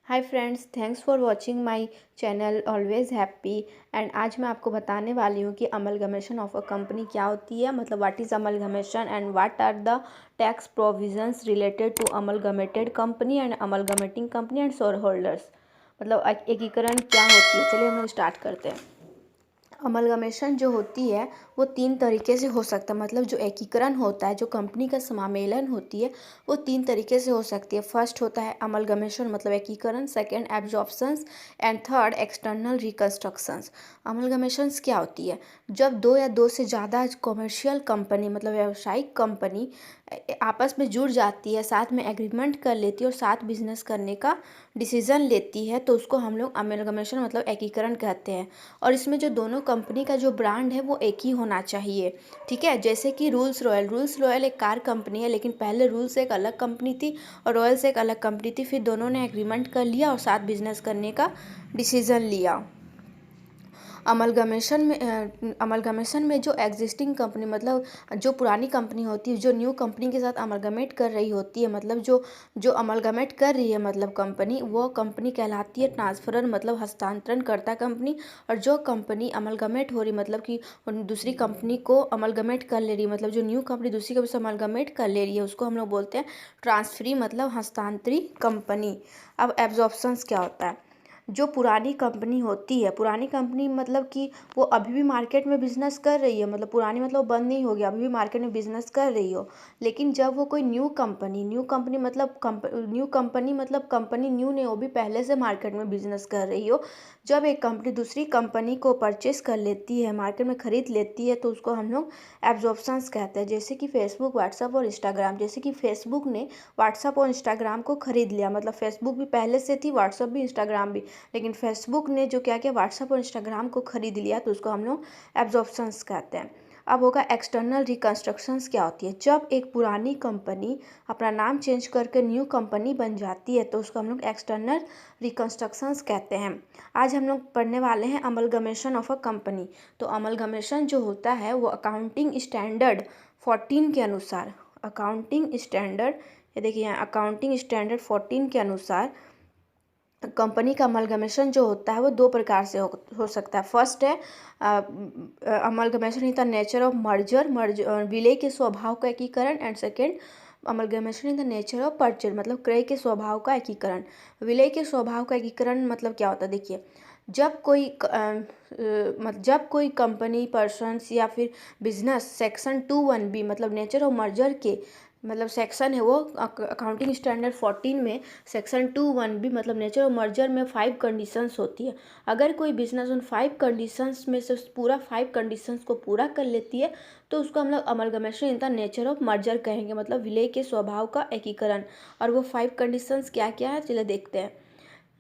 Hi friends, thanks for watching my channel always happy. And आज मैं आपको बताने वाली हूँ कि अमलगमेशन ऑफ अ कंपनी क्या होती है, मतलब what is amalgamation and what are the tax provisions related to amalgamated company and amalgamating company and share holders. मतलब एकीकरण क्या होती है। चलिए हम लोग स्टार्ट करते हैं। अमलगमेशन जो होती है वो तीन तरीके से हो सकता है, मतलब जो एकीकरण होता है, जो कंपनी का समामेलन होती है वो तीन तरीके से हो सकती है। फर्स्ट होता है अमलगमेशन मतलब एकीकरण, second एब्जॉर्प्शंस and third external reconstructions. अमलगमेशंस क्या होती है? जब दो या दो से ज़्यादा कमर्शियल कंपनी मतलब व्यावसायिक कंपनी आपस में जुड़ जाती है, साथ में एग्रीमेंट कर लेती है और साथ बिजनेस करने का डिसीजन लेती है, तो उसको हम लोग अमलगमेशन मतलब एकीकरण कहते हैं। और इसमें जो दोनों कंपनी का जो ब्रांड है वो एक ही होना चाहिए, ठीक है। जैसे कि रूल्स रॉयल एक कार कंपनी है, लेकिन पहले रूल्स एक अलग कंपनी थी और रॉयल्स एक अलग कंपनी थी, फिर दोनों ने एग्रीमेंट कर लिया और साथ बिजनेस करने का डिसीजन लिया। अमलगमेशन में जो एग्जिस्टिंग कंपनी मतलब जो पुरानी कंपनी होती है, जो न्यू कंपनी के साथ अमलगमेट कर रही होती है, मतलब जो जो अमलगमेट कर रही है मतलब कंपनी, वो कंपनी कहलाती है ट्रांसफरर मतलब हस्तांतरण करता कंपनी। और जो कंपनी अमलगमेट हो रही मतलब कि दूसरी कंपनी को अमलगमेट कर ले रही है, मतलब जो न्यू कंपनी दूसरी कंपनी से अमलगमेट कर ले रही है, उसको हम लोग बोलते हैं ट्रांसफरी मतलब हस्तांतरी कंपनी। अब एब्जॉर्प्शंस क्या होता है? जो पुरानी कंपनी होती है, पुरानी कंपनी मतलब कि वो अभी भी मार्केट में बिजनेस कर रही है, मतलब पुरानी मतलब बंद नहीं हो गया, अभी भी मार्केट में बिजनेस कर रही हो। लेकिन जब वो कोई न्यू कंपनी मतलब कंपनी न्यू नहीं, वो भी पहले से मार्केट में बिजनेस कर रही हो, जब एक कंपनी दूसरी कंपनी को परचेस कर लेती है, मार्केट में खरीद लेती है, तो उसको हम लोग एब्जॉर्प्शंस कहते हैं। जैसे कि फेसबुक, व्हाट्सअप और इंस्टाग्राम। जैसे कि फेसबुक ने व्हाट्सअप और इंस्टाग्राम को खरीद लिया, मतलब फेसबुक भी पहले से थी, व्हाट्सअप भी, इंस्टाग्राम भी, लेकिन फेसबुक ने जो क्या किया, व्हाट्सएप और इंस्टाग्राम को खरीद लिया, तो उसको हम लोग एब्जॉर्प्शंस कहते हैं। अब होगा एक्सटर्नल रिकंस्ट्रक्शंस क्या होती है? जब एक पुरानी कंपनी अपना नाम चेंज करके न्यू कंपनी बन जाती है, तो उसको हम लोग एक्सटर्नल रिकंस्ट्रक्शंस कहते हैं। आज हम लोग पढ़ने वाले हैं अमलगमेशन ऑफ अ कंपनी। तो अमलगमेशन जो होता है वो अकाउंटिंग स्टैंडर्ड 14 के अनुसार, अकाउंटिंग स्टैंडर्ड, ये देखिए यहाँ अकाउंटिंग स्टैंडर्ड 14 के अनुसार कंपनी का अमलगमेशन जो होता है वो दो प्रकार से हो सकता है। फर्स्ट है amalgamation in the nature of merge विलय के स्वभाव का एकीकरण। And second amalgamation in the nature of purchase मतलब क्रय के स्वभाव का एकीकरण। विलय के स्वभाव का एकीकरण मतलब क्या होता है? देखिए, जब कोई कंपनी पर्सन्स या फिर बिजनेस सेक्शन 2(1)(b) मतलब नेचर ऑफ मर्जर के मतलब सेक्शन है वो अकाउंटिंग स्टैंडर्ड 14 में सेक्शन 2(1)(b) मतलब नेचर ऑफ मर्जर में 5 कंडीशंस होती है। अगर कोई बिजनेस उन 5 कंडीशंस में से पूरा 5 कंडीशंस को पूरा कर लेती है, तो उसको हम लोग amalgamation in the nature of merger कहेंगे, मतलब विलय के स्वभाव का एकीकरण। और वो 5 कंडीशंस क्या क्या है, चलिए देखते हैं।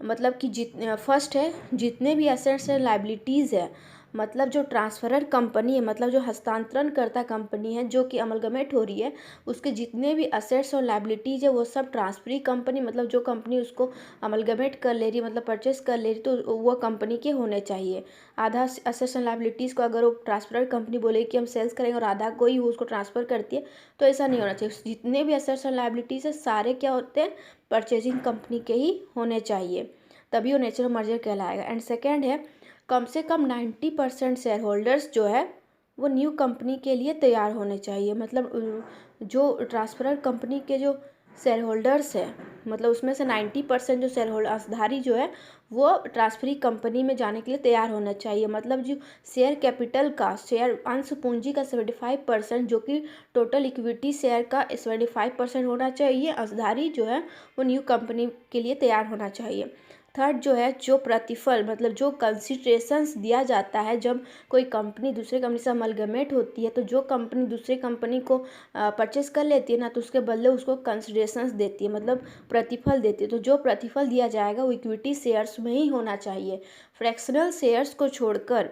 मतलब कि फर्स्ट है जितने भी एसेट्स है लाइबिलिटीज़ है, मतलब जो ट्रांसफरर कंपनी है मतलब जो हस्तांतरण करता कंपनी है जो कि अमलगमेट हो रही है, उसके जितने भी एसेट्स और लाइबिलिटीज़ है वो सब ट्रांसफरी कंपनी मतलब जो कंपनी उसको अमलगमेट कर ले रही है मतलब परचेस कर ले रही, तो वो कंपनी के होने चाहिए। आधा एसेट्स एंड लाइबिलिटीज़ को अगर वो ट्रांसफरर कंपनी बोले कि हम सेल्स करेंगे और आधा कोई उसको ट्रांसफ़र करती है, तो ऐसा नहीं होना चाहिए। जितने भी एसेट्स एंड लाइबिलिटीज़ है सारे क्या होते हैं, परचेजिंग कंपनी के ही होने चाहिए, तभी वो नेचुरल मर्जर कहलाएगा। एंड सेकेंड है कम से कम 90% शेयर होल्डर्स जो है वो न्यू कंपनी के लिए तैयार होने चाहिए, मतलब जो ट्रांसफरर कंपनी के जो शेयर होल्डर्स है मतलब उसमें से 90% जो शेयर होल्डर अंशधारी जो है वो ट्रांसफरी कंपनी में जाने के लिए तैयार होना चाहिए। मतलब जो शेयर कैपिटल का, शेयर अंश पूंजी का 75%, जो कि टोटल इक्विटी शेयर का 75% होना चाहिए, अंशधारी जो है वो न्यू कंपनी के लिए तैयार होना चाहिए। थर्ड जो है जो प्रतिफल मतलब जो कंसिडरेशंस दिया जाता है जब कोई कंपनी दूसरे कंपनी से अमलगमेट होती है, तो जो कंपनी दूसरे कंपनी को परचेस कर लेती है ना, तो उसके बदले उसको कंसिडरेशंस देती है मतलब प्रतिफल देती है। तो जो प्रतिफल दिया जाएगा वो इक्विटी शेयर्स में ही होना चाहिए। फ्रैक्शनल शेयर्स को छोड़कर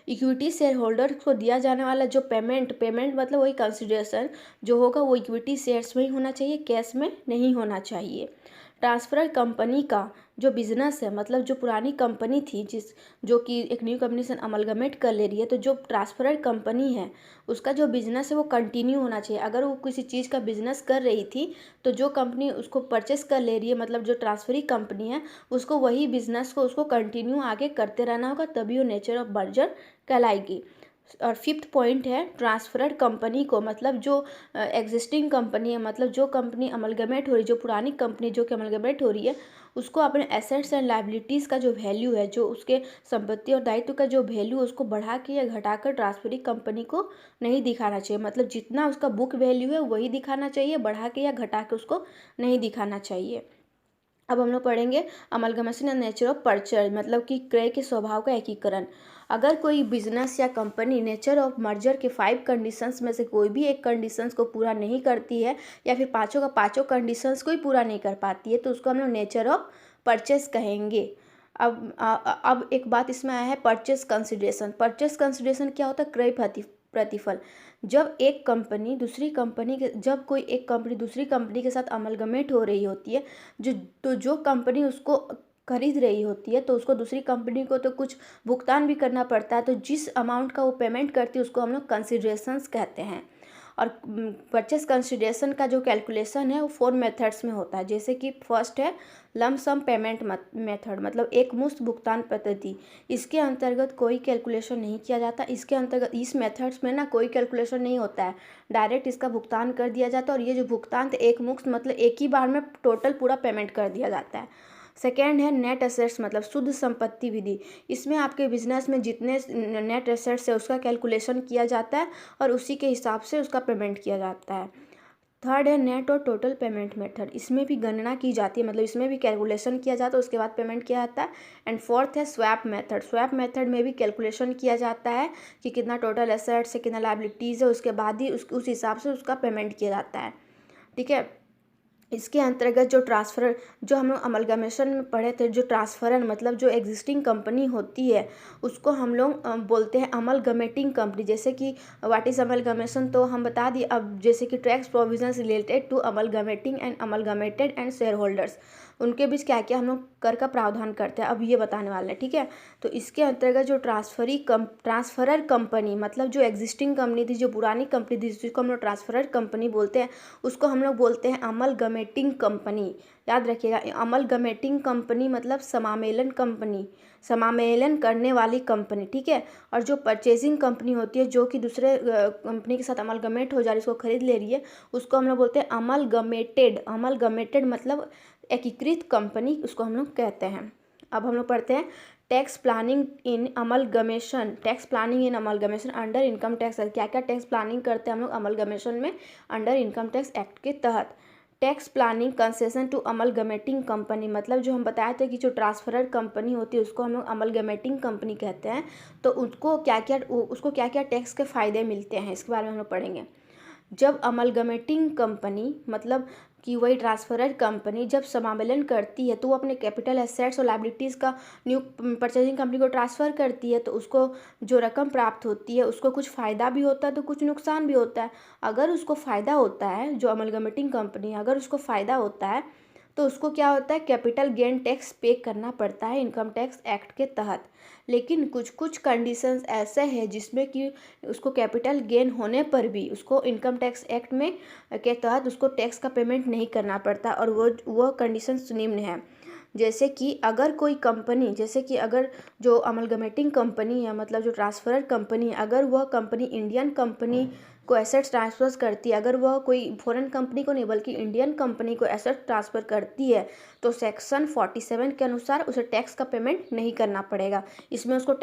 इक्विटी शेयर होल्डर को दिया जाने वाला जो पेमेंट मतलब वही कंसिडरेशन जो होगा वो इक्विटी शेयर्स में ही होना चाहिए, कैश में नहीं होना चाहिए। ट्रांसफरर कंपनी का जो बिजनेस है, मतलब जो पुरानी कंपनी थी जो कि एक न्यू कंपनी से अमलगमेट कर ले रही है, तो जो ट्रांसफरर कंपनी है उसका जो बिजनेस है वो कंटिन्यू होना चाहिए। अगर वो किसी चीज़ का बिजनेस कर रही थी तो जो कंपनी उसको परचेस कर ले रही है, मतलब जो ट्रांसफरी कंपनी है, उसको वही बिजनेस को उसको कंटिन्यू आगे करते रहना होगा, तभी वो नेचर ऑफ मर्जर कहलाएगी। और फिफ्थ पॉइंट है ट्रांसफरर कंपनी को, मतलब जो एग्जिस्टिंग कंपनी है, मतलब जो कंपनी अमलगमेट हो रही है, जो पुरानी कंपनी जो कि अमलगमेट हो रही है, उसको अपने एसेट्स एंड लायबिलिटीज़ का जो वैल्यू है, जो उसके संपत्ति और दायित्व का जो वैल्यू, उसको बढ़ा के या घटाकर ट्रांसफरी कंपनी को नहीं दिखाना चाहिए। मतलब जितना उसका बुक वैल्यू है वही दिखाना चाहिए, बढ़ा के या घटा के उसको नहीं दिखाना चाहिए। अब हम लोग पढ़ेंगे amalgamation and nature of percher, मतलब कि क्रय के स्वभाव का एकीकरण। अगर कोई बिजनेस या कंपनी नेचर ऑफ मर्जर के 5 कंडीशंस में से कोई भी एक कंडीशंस को पूरा नहीं करती है, या फिर पाँचों का पाँचों कंडीशंस को ही पूरा नहीं कर पाती है, तो उसको हम लोग नेचर ऑफ परचेस कहेंगे। अब एक बात इसमें आया है परचेस कंसिडरेशन। परचेस कंसिडरेशन क्या होता है? क्रय प्रतिफल। जब कोई एक कंपनी दूसरी कंपनी के साथ अमलगमेट हो रही होती है, जो कंपनी उसको खरीद रही होती है, तो उसको दूसरी कंपनी को तो कुछ भुगतान भी करना पड़ता है, तो जिस अमाउंट का वो पेमेंट करती है उसको हम लोग कंसिडरेशंस कहते हैं। और परचेस कंसिडरेशन का जो कैलकुलेशन है वो 4 मेथड्स में होता है, जैसे कि फर्स्ट है लम सम पेमेंट मेथड, मतलब एक मुश्त भुगतान पद्धति। इसके अंतर्गत कोई कैलकुलेशन नहीं किया जाता। इसके अंतर्गत इस मेथड्स में ना कोई कैलकुलेशन नहीं होता है, डायरेक्ट इसका भुगतान कर दिया जाता है। और ये जो भुगतान थे एक मुश्त, मतलब एक ही बार में टोटल पूरा पेमेंट कर दिया जाता है। सेकेंड है नेट एसेट्स, मतलब शुद्ध संपत्ति विधि। इसमें आपके बिजनेस में जितने नेट एसेट्स है उसका कैलकुलेशन किया जाता है और उसी के हिसाब से उसका पेमेंट किया जाता है। थर्ड है नेट और टोटल पेमेंट मेथड। इसमें भी गणना की जाती है, मतलब इसमें भी कैलकुलेशन किया जाता है, उसके बाद पेमेंट किया जाता है। एंड फोर्थ है स्वैप मेथड। स्वैप मेथड में भी कैलकुलेशन किया जाता है कि कितना टोटल एसेट्स है, कितना लायबिलिटीज़ है, उसके बाद ही उस हिसाब से उसका पेमेंट किया जाता है। ठीक है। इसके अंतर्गत जो हम लोग अमलगमेशन में पढ़े थे, जो ट्रांसफरर मतलब जो एग्जिस्टिंग कंपनी होती है उसको हम लोग बोलते हैं अमलगमेटिंग कंपनी। जैसे कि व्हाट इज़ अमलगमेशन तो हम बता दिए। अब जैसे कि tax provisions related to amalgamating and amalgamated and share holders, उनके बीच क्या क्या हम लोग कर का प्रावधान करते हैं, अब ये बताने वाले हैं। ठीक है। तो इसके अंतर्गत जो ट्रांसफरर कंपनी, मतलब जो एग्जिस्टिंग कंपनी थी, जो पुरानी कंपनी थी, जिसको हम लोग ट्रांसफरर कंपनी बोलते हैं, उसको हम लोग बोलते हैं अमलगमेटिंग कंपनी। याद रखिएगा, अमलगमेटिंग कंपनी मतलब समामेलन कंपनी, समामेलन करने वाली कंपनी। ठीक है। और जो परचेजिंग कंपनी होती है, जो कि दूसरे कंपनी के साथ अमलगमेट हो जा रही है, उसको खरीद ले रही है, उसको हम लोग बोलते हैं अमलगमेटेड। अमलगमेटेड मतलब एकीकृत कंपनी, उसको हम लोग कहते हैं। अब हम लोग पढ़ते हैं tax planning in amalgamation. Tax planning in amalgamation under income tax. क्या क्या टैक्स प्लानिंग करते हैं हम लोग अमलगमेशन में? अंडर इनकम टैक्स एक्ट के तहत। Tax planning concession to amalgamating company, मतलब जो हम बताए थे कि जो ट्रांसफरर कंपनी होती है उसको हम लोग अमलगमेटिंग कंपनी कहते हैं। तो उसको क्या क्या टैक्स के फ़ायदे मिलते हैं, इसके बारे में हम लोग पढ़ेंगे। जब अमलगमेटिंग कंपनी मतलब कि वही ट्रांसफरर कंपनी जब समामेलन करती है, तो वो अपने कैपिटल एसेट्स और लायबिलिटीज़ का न्यू परचेजिंग कंपनी को ट्रांसफ़र करती है, तो उसको जो रकम प्राप्त होती है उसको कुछ फ़ायदा भी होता है तो कुछ नुकसान भी होता है। अगर उसको फ़ायदा होता है, जो अमलगमेटिंग कंपनी है, अगर उसको फ़ायदा होता है तो उसको क्या होता है, कैपिटल गेन टैक्स पे करना पड़ता है इनकम टैक्स एक्ट के तहत। लेकिन कुछ कुछ कंडीशंस ऐसे हैं जिसमें कि उसको कैपिटल गेन होने पर भी उसको इनकम टैक्स एक्ट में के तहत उसको टैक्स का पेमेंट नहीं करना पड़ता, और वो कंडीशंस निम्न है। जैसे कि अगर कोई कंपनी, जैसे कि अगर जो अमलगमेटिंग कंपनी है, मतलब जो ट्रांसफरर कंपनी है, अगर वह कंपनी इंडियन कंपनी को एसेट्स ट्रांसफर करती है, अगर वह कोई फॉरेन कंपनी को नहीं बल्कि इंडियन कंपनी को एसेट ट्रांसफ़र करती है, तो सेक्शन 47 के अनुसार उसे टैक्स का पेमेंट नहीं करना पड़ेगा। इसमें उसको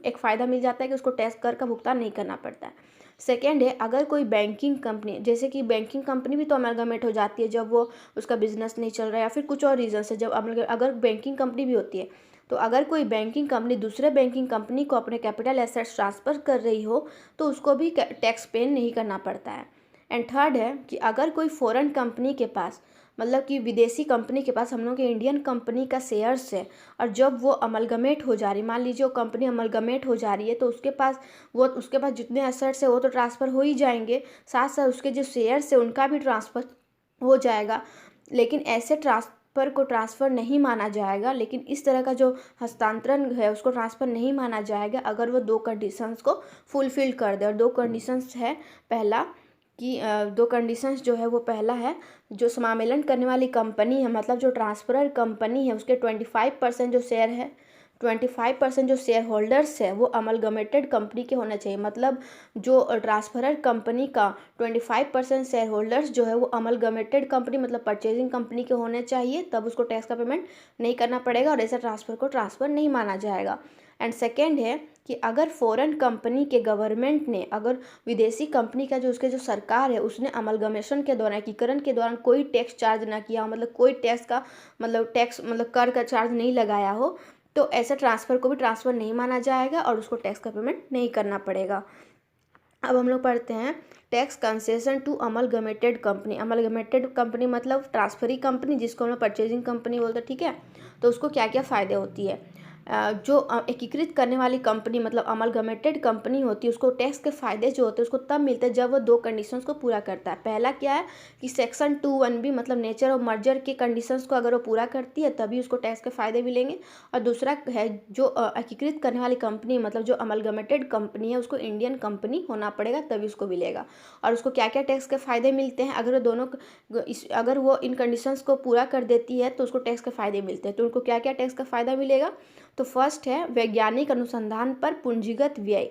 एक फ़ायदा मिल जाता है कि उसको टैक्स कर का भुगतान नहीं करना पड़ता है। सेकेंड है, अगर कोई बैंकिंग कंपनी, जैसे कि बैंकिंग कंपनी भी तो अमलगमेट हो जाती है जब वो उसका बिजनेस नहीं चल रहा है या फिर कुछ और रीज़न से, जब अगर बैंकिंग कंपनी भी होती है, तो अगर कोई बैंकिंग कंपनी दूसरे बैंकिंग कंपनी को अपने कैपिटल एसेट्स ट्रांसफ़र कर रही हो तो उसको भी टैक्स पे नहीं करना पड़ता है। एंड थर्ड है कि अगर कोई फॉरेन कंपनी के पास, मतलब कि विदेशी कंपनी के पास हम लोग के इंडियन कंपनी का शेयर्स है, और जब वो अमलगमेट हो जा रही, मान लीजिए वो कंपनी अमलगमेट हो जा रही है, तो उसके पास जितने एसेट्स है वो तो ट्रांसफ़र हो ही जाएंगे, साथ साथ उसके जो शेयर्स है उनका भी ट्रांसफ़र हो जाएगा। लेकिन ऐसे ट्रांसफ़र को ट्रांसफ़र नहीं माना जाएगा, लेकिन इस तरह का जो हस्तांतरण है उसको ट्रांसफ़र नहीं माना जाएगा अगर वो दो कंडीशंस को फुलफ़िल कर दे। और दो कंडीशंस है, पहला कि दो कंडीशंस जो है वो पहला है, जो समामेलन करने वाली कंपनी है मतलब जो ट्रांसफरर कंपनी है उसके 25% जो शेयर है, 25% जो शेयर होल्डर्स है वो अमलगमेटेड कंपनी के होना चाहिए। मतलब जो ट्रांसफरर कंपनी का 25% शेयर होल्डर्स जो है वो अमलगमेटेड कंपनी मतलब परचेजिंग कंपनी के होने चाहिए, तब उसको टैक्स का पेमेंट नहीं करना पड़ेगा और ऐसा ट्रांसफ़र को ट्रांसफ़र नहीं माना जाएगा। एंड सेकेंड है कि अगर फॉरेन कंपनी के गवर्नमेंट ने, अगर विदेशी कंपनी का जो उसके जो सरकार है उसने अमलगमेशन के दौरान, एकीकरण के दौरान कोई टैक्स चार्ज ना किया हो, मतलब कोई टैक्स का टैक्स कर का चार्ज नहीं लगाया हो, तो ऐसे ट्रांसफ़र को भी ट्रांसफ़र नहीं माना जाएगा और उसको टैक्स का पेमेंट नहीं करना पड़ेगा। अब हम लोग पढ़ते हैं tax concession to amalgamated company. Amalgamated company मतलब ट्रांसफरी कंपनी, जिसको हम लोग परचेजिंग कंपनी बोलते हैं, ठीक है। तो उसको क्या क्या फ़ायदे होती है, जो एकीकृत करने वाली कंपनी मतलब अमलगमेटेड कंपनी होती है उसको टैक्स के फ़ायदे जो होते हैं उसको तब मिलते हैं जब वो दो कंडीशंस को पूरा करता है। पहला क्या है कि सेक्शन 2(1)(b) मतलब नेचर ऑफ मर्जर के कंडीशंस को अगर वो पूरा करती है तभी उसको टैक्स के फ़ायदे मिलेंगे। और दूसरा है जो एकीकृत करने वाली कंपनी मतलब जो अमलगमेटेड कंपनी है उसको इंडियन कंपनी होना पड़ेगा तभी उसको मिलेगा। और उसको क्या क्या टैक्स के फ़ायदे मिलते हैं, अगर वो इन कंडीशंस को पूरा कर देती है तो उसको टैक्स के फ़ायदे मिलते हैं। तो उनको क्या क्या टैक्स का फ़ायदा मिलेगा, तो फर्स्ट है वैज्ञानिक अनुसंधान पर पूंजीगत व्यय।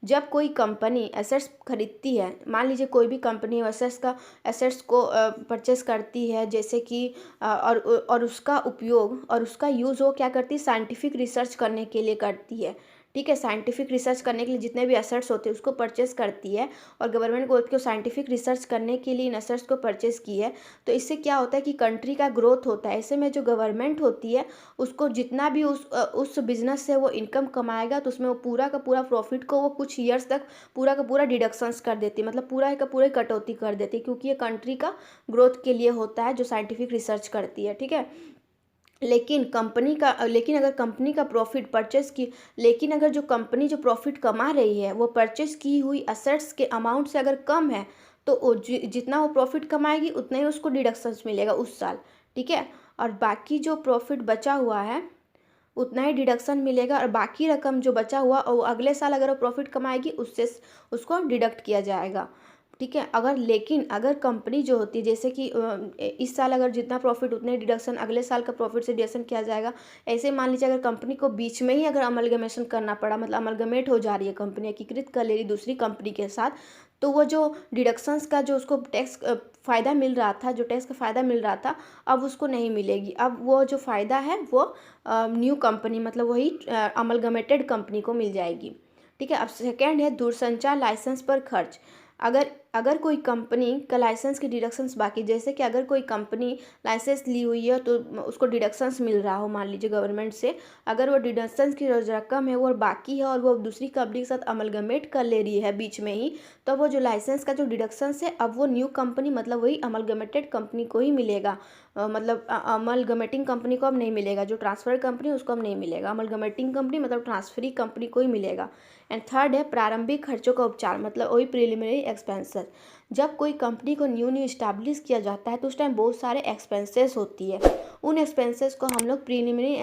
जब कोई कंपनी एसेट्स खरीदती है, मान लीजिए कोई भी कंपनी एसेट्स को परचेस करती है, जैसे कि और उसका उपयोग और उसका यूज़ वो क्या करती है, साइंटिफिक रिसर्च करने के लिए करती है, ठीक है। साइंटिफिक रिसर्च करने के लिए जितने भी एसेट्स होते हैं उसको परचेस करती है और गवर्नमेंट बोलती है साइंटिफिक रिसर्च करने के लिए इन एसेट्स को परचेस की है, तो इससे क्या होता है कि कंट्री का ग्रोथ होता है। ऐसे में जो गवर्नमेंट होती है उसको जितना भी उस बिज़नेस से वो इनकम कमाएगा तो उसमें वो पूरा का पूरा प्रॉफिट को वो कुछ ईयर्स तक पूरा का पूरा डिडक्शंस कर देती है, मतलब पूरा का पूरा कटौती कर देती है, क्योंकि ये कंट्री का ग्रोथ के लिए होता है जो साइंटिफिक रिसर्च करती है, ठीक है। लेकिन अगर कंपनी का प्रॉफिट परचेस की लेकिन अगर जो कंपनी जो प्रॉफिट कमा रही है वो परचेस की हुई असेट्स के अमाउंट से अगर कम है तो जितना वो प्रॉफिट कमाएगी उतना ही उसको डिडक्शंस मिलेगा उस साल, ठीक है। और बाकी जो प्रॉफिट बचा हुआ है उतना ही डिडक्शन मिलेगा और बाकी रकम जो बचा हुआ और अगले साल अगर वो प्रॉफिट कमाएगी उससे उसको डिडक्ट किया जाएगा, ठीक है। अगर कंपनी जो होती है जैसे कि इस साल अगर जितना प्रॉफिट उतने डिडक्शन अगले साल का प्रॉफिट से डिडक्शन किया जाएगा। ऐसे मान लीजिए अगर कंपनी को बीच में ही अगर अमलगमेशन करना पड़ा, मतलब अमलगमेट हो जा रही है कंपनी, एकीकृत कर ले रही दूसरी कंपनी के साथ, तो वो जो डिडक्शंस का जो उसको टैक्स फ़ायदा मिल रहा था, जो टैक्स का फ़ायदा मिल रहा था, अब उसको नहीं मिलेगी। अब वो जो फ़ायदा है वो न्यू कंपनी मतलब वही अमलगमेटेड कंपनी को मिल जाएगी, ठीक है। अब सेकेंड है दूरसंचार लाइसेंस पर खर्च। अगर कोई कंपनी का लाइसेंस की डिडक्शंस बाकी, जैसे कि अगर कोई कंपनी लाइसेंस ली हुई है तो उसको डिडक्शंस मिल रहा हो मान लीजिए गवर्नमेंट से, अगर वो डिडक्शंस की जो रकम है वो बाकी है और वो दूसरी कंपनी के साथ अमलगमेट कर ले रही है बीच में ही, तो वो जो लाइसेंस का जो डिडक्शंस है अब वो न्यू कंपनी मतलब वही अमलगमेटेड कंपनी को ही मिलेगा। मतलब अमलगमेटिंग कंपनी को अब नहीं मिलेगा, जो ट्रांसफर कंपनी उसको अब नहीं मिलेगा, अमलगमेटिंग कंपनी मतलब ट्रांसफरी कंपनी को ही मिलेगा। एंड थर्ड है प्रारंभिक खर्चों का उपचार, मतलब वही प्रिलिमिनरी एक्सपेंसेस। जब कोई कंपनी को न्यू इस्टेब्लिश किया जाता है तो उस टाइम बहुत सारे एक्सपेंसेस होती है, उन एक्सपेंसेस को हम लोग प्रीलिमिनरी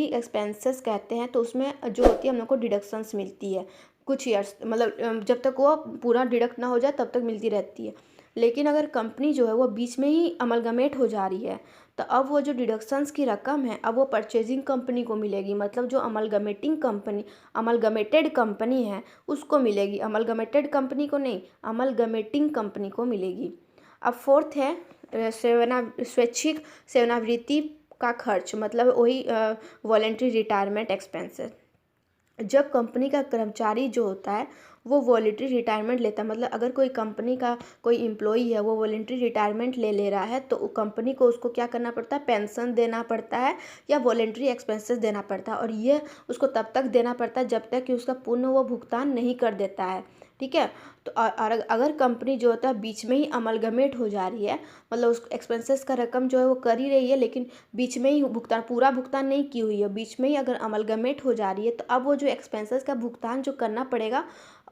एक्सपेंसेस कहते हैं। तो उसमें जो होती है हम लोग को डिडक्शंस मिलती है कुछ ईयर्स, मतलब जब तक वो पूरा डिडक्ट ना हो जाए तब तक मिलती रहती है। लेकिन अगर कंपनी जो है वो बीच में ही अमलगमेट हो जा रही है तो अब वो जो डिडक्शंस की रकम है अब वो परचेजिंग कंपनी को मिलेगी, मतलब जो अमलगमेटेड कंपनी है उसको मिलेगी, अमलगमेटेड कंपनी को नहीं, अमलगमेटिंग कंपनी को मिलेगी। अब फोर्थ है स्वैच्छिक सेवानिवृत्ति का खर्च, मतलब वही वॉलेंट्री रिटायरमेंट एक्सपेंसेस। जब कंपनी का कर्मचारी जो होता है वो वॉलेंट्री रिटायरमेंट लेता है, मतलब अगर कोई कंपनी का कोई एम्प्लॉई है वो वॉलेंट्री रिटायरमेंट ले रहा है तो कंपनी को उसको क्या करना पड़ता है, पेंशन देना पड़ता है या वॉलेंट्री एक्सपेंसेस देना पड़ता है। और ये उसको तब तक देना पड़ता है जब तक कि उसका पूर्ण वो भुगतान नहीं कर देता है, ठीक है। तो अगर कंपनी जो होता है बीच में ही अमलगमेट हो जा रही है, मतलब उस एक्सपेंसेस का रकम जो है वो कर ही रही है लेकिन बीच में ही पूरा भुगतान नहीं की हुई है, बीच में ही अगर अमलगमेट हो जा रही है तो अब वो जो एक्सपेंसेस का भुगतान जो करना पड़ेगा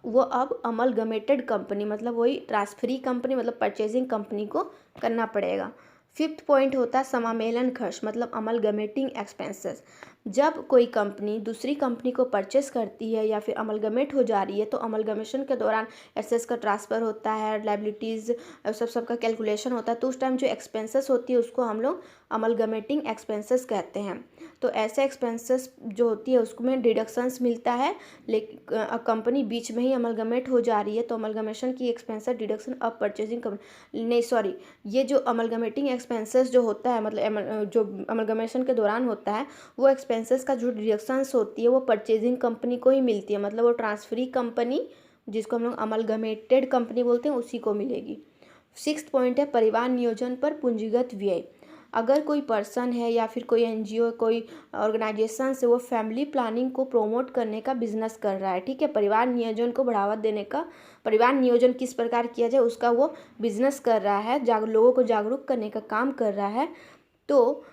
वो अब अमलगमेटेड कंपनी मतलब वही ट्रांसफरी कंपनी मतलब परचेजिंग कंपनी को करना पड़ेगा। फिफ्थ पॉइंट होता है समामेलन खर्च मतलब अमलगमेटिंग एक्सपेंसेस। जब कोई कंपनी दूसरी कंपनी को परचेस करती है या फिर अमलगमेट हो जा रही है तो अमलगमेशन के दौरान एसेट्स का ट्रांसफ़र होता है, लायबिलिटीज़ सबका कैलकुलेशन होता है, तो उस टाइम जो एक्सपेंसेस होती है उसको हम लोग अमलगमेटिंग एक्सपेंसेस कहते हैं। तो ऐसे एक्सपेंसेस जो होती है उसमें डिडक्शंस मिलता है, लेकिन कंपनी बीच में ही अमलगमेट हो जा रही है तो अमलगमेशन की एक्सपेंसेस डिडक्शन अब परचेजिंग नहीं सॉरी, ये जो अमलगमेटिंग एक्सपेंसेस जो होता है मतलब जो अमलगमेशन के दौरान होता है वो एक्सपेंसेस का जो डिडक्शंस होती है वो परचेजिंग कंपनी को ही मिलती है, मतलब वो ट्रांसफरी कंपनी जिसको हम लोग अमलगमेटेड कंपनी बोलते हैं उसी को मिलेगी। सिक्स्थ पॉइंट है परिवार नियोजन पर पूंजीगत व्यय। अगर कोई पर्सन है या फिर कोई एनजीओ कोई ऑर्गेनाइजेशन से वो फैमिली प्लानिंग को प्रमोट करने का बिजनेस कर रहा है, ठीक है, परिवार नियोजन को बढ़ावा देने का, परिवार नियोजन किस प्रकार किया जाए उसका वो बिजनेस कर रहा है, लोगों को जागरूक करने का काम कर रहा है, तो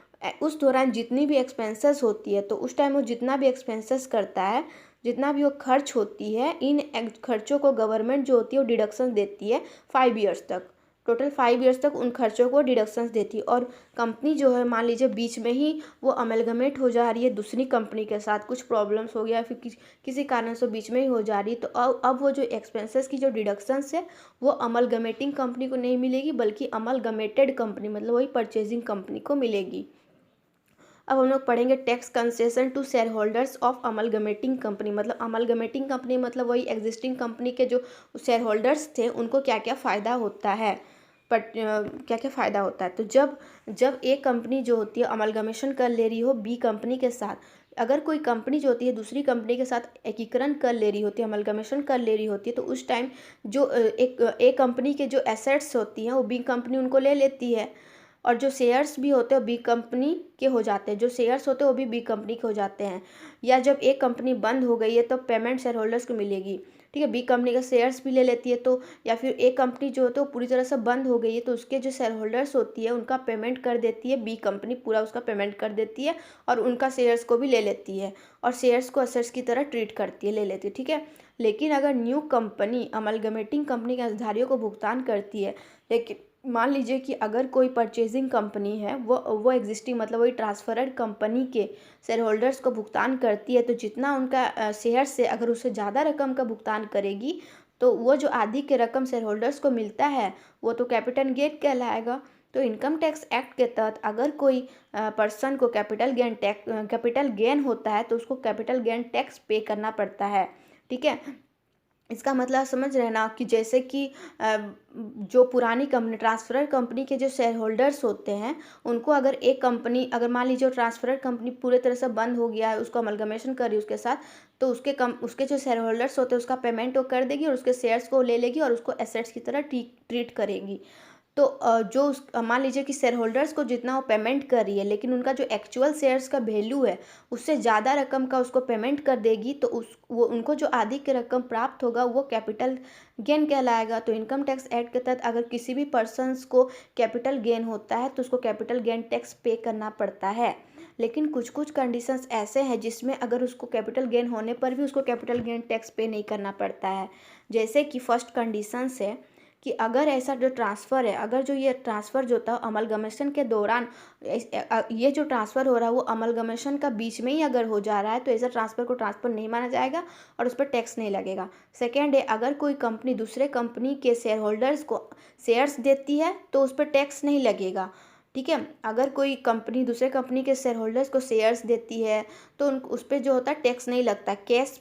उस दौरान जितनी भी एक्सपेंसेस होती है तो उस टाइम वो जितना भी एक्सपेंसेस करता है, जितना भी वो खर्च होती है, इन खर्चों को गवर्नमेंट जो होती है वो डिडक्शन देती है 5 ईयर्स तक, टोटल 5 ईयर्स तक उन खर्चों को डिडक्शंस देती है। और कंपनी जो है मान लीजिए बीच में ही वो अमेलगमेट हो जा रही है दूसरी कंपनी के साथ, कुछ प्रॉब्लम्स हो गया फिर किसी कारण से बीच में ही हो जा रही है, तो अब वो जो एक्सपेंसेस की जो डिडक्शंस है वो अमलगमेटिंग कंपनी को नहीं मिलेगी बल्कि अमलगमेटेड कंपनी मतलब वही परचेजिंग कंपनी को मिलेगी। अब हम लोग पढ़ेंगे tax concession to share holders of amalgamating company. मतलब अमलगमेटिंग कंपनी मतलब वही एग्जिस्टिंग कंपनी के जो शेयर होल्डर्स थे उनको क्या क्या फ़ायदा होता है, बट क्या क्या फ़ायदा होता है। तो जब एक कंपनी जो होती है अमलगमेशन कर ले रही हो बी कंपनी के साथ, अगर कोई कंपनी जो होती है दूसरी कंपनी के साथ एकीकरण कर ले रही होती है, अमलगमेशन कर ले रही होती है, तो उस टाइम जो एक कंपनी के जो एसेट्स होती हैं वो बी कंपनी उनको ले लेती है, और जो शेयर्स भी होते हैं बी कंपनी के हो जाते हैं, जो शेयर्स होते हैं वो भी बी कंपनी के हो जाते हैं। या जब एक कंपनी बंद हो गई है तो पेमेंट शेयर होल्डर्स को मिलेगी, ठीक है, बी कंपनी का शेयर्स भी ले लेती है। तो या फिर एक कंपनी जो होती है वो पूरी तरह से बंद हो गई है तो उसके जो शेयर होल्डर्स होती है उनका पेमेंट कर देती है बी कंपनी, पूरा उसका पेमेंट कर देती है और उनका शेयर्स को भी ले लेती है और शेयर्स को असेट्स की तरह ट्रीट करती है, ले लेती है, ठीक है। लेकिन अगर न्यू कंपनी अमलगमेटिंग कंपनी के हिस्सेदारियों को भुगतान करती है, लेकिन मान लीजिए कि अगर कोई परचेजिंग कंपनी है वो एग्जिस्टिंग मतलब वही ट्रांसफरड कंपनी के शेयर होल्डर्स को भुगतान करती है, तो जितना उनका शेयर से अगर उससे ज़्यादा रकम का भुगतान करेगी तो वो जो आधी के रकम शेयर होल्डर्स को मिलता है वो तो कैपिटल गेन कहलाएगा। तो इनकम टैक्स एक्ट के तहत अगर कोई पर्सन को कैपिटल गेन होता है तो उसको कैपिटल गेन टैक्स पे करना पड़ता है, ठीक है। इसका मतलब समझ रहे हैं ना कि जैसे कि जो पुरानी कंपनी ट्रांसफरर कंपनी के जो शेयर होल्डर्स होते हैं उनको अगर एक कंपनी अगर मान लीजिए ट्रांसफरर कंपनी पूरे तरह से बंद हो गया है, उसको अमलगमेशन कर रही है उसके साथ, तो उसके जो शेयर होल्डर्स होते हैं उसका पेमेंट वो कर देगी और उसके शेयर्स को ले लेगी और उसको एसेट्स की तरह ट्रीट करेगी। तो जो मान लीजिए कि शेयर होल्डर्स को जितना वो पेमेंट कर रही है लेकिन उनका जो एक्चुअल शेयर्स का वैल्यू है उससे ज़्यादा रकम का उसको पेमेंट कर देगी, तो वो उनको जो आधी की रकम प्राप्त होगा वो कैपिटल गेन कहलाएगा। तो इनकम टैक्स एक्ट के तहत अगर किसी भी पर्सनस को कैपिटल गेन होता है तो उसको कैपिटल गेन टैक्स पे करना पड़ता है। लेकिन कुछ कुछ कंडीशंस ऐसे हैं जिसमें अगर उसको कैपिटल गेन होने पर भी उसको कैपिटल गेन टैक्स पे नहीं करना पड़ता है। जैसे कि फर्स्ट कंडीशंस है कि अगर ऐसा जो ट्रांसफ़र है, अगर जो ये ट्रांसफ़र जो होता है अमलगमेशन के दौरान ये जो ट्रांसफ़र हो रहा है वो अमलगमेशन का बीच में ही अगर हो जा रहा है तो ऐसा ट्रांसफ़र को ट्रांसफ़र नहीं माना जाएगा और उस पर टैक्स नहीं लगेगा। सेकेंड है अगर कोई कंपनी दूसरे कंपनी के शेयर होल्डर्स को शेयर्स देती है तो उस पर टैक्स नहीं लगेगा, ठीक है। अगर कोई कंपनी दूसरे कंपनी के शेयर होल्डर्स को शेयर्स देती है तो उस पर जो होता है टैक्स नहीं लगता,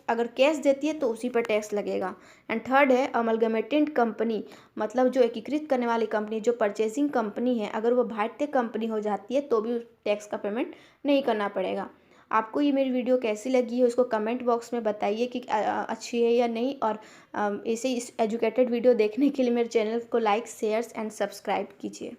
अगर कैश देती है तो उसी पर टैक्स लगेगा। एंड थर्ड है अमलगमेटेड कंपनी, मतलब जो एकीकृत करने वाली कंपनी जो परचेजिंग कंपनी है अगर वो भारतीय कंपनी हो जाती है तो भी टैक्स का पेमेंट नहीं करना पड़ेगा। आपको ये मेरी वीडियो कैसी लगी है उसको कमेंट बॉक्स में बताइए कि अच्छी है या नहीं, और ऐसे इस एजुकेटेड वीडियो देखने के लिए मेरे चैनल को लाइक शेयर्स एंड सब्सक्राइब कीजिए।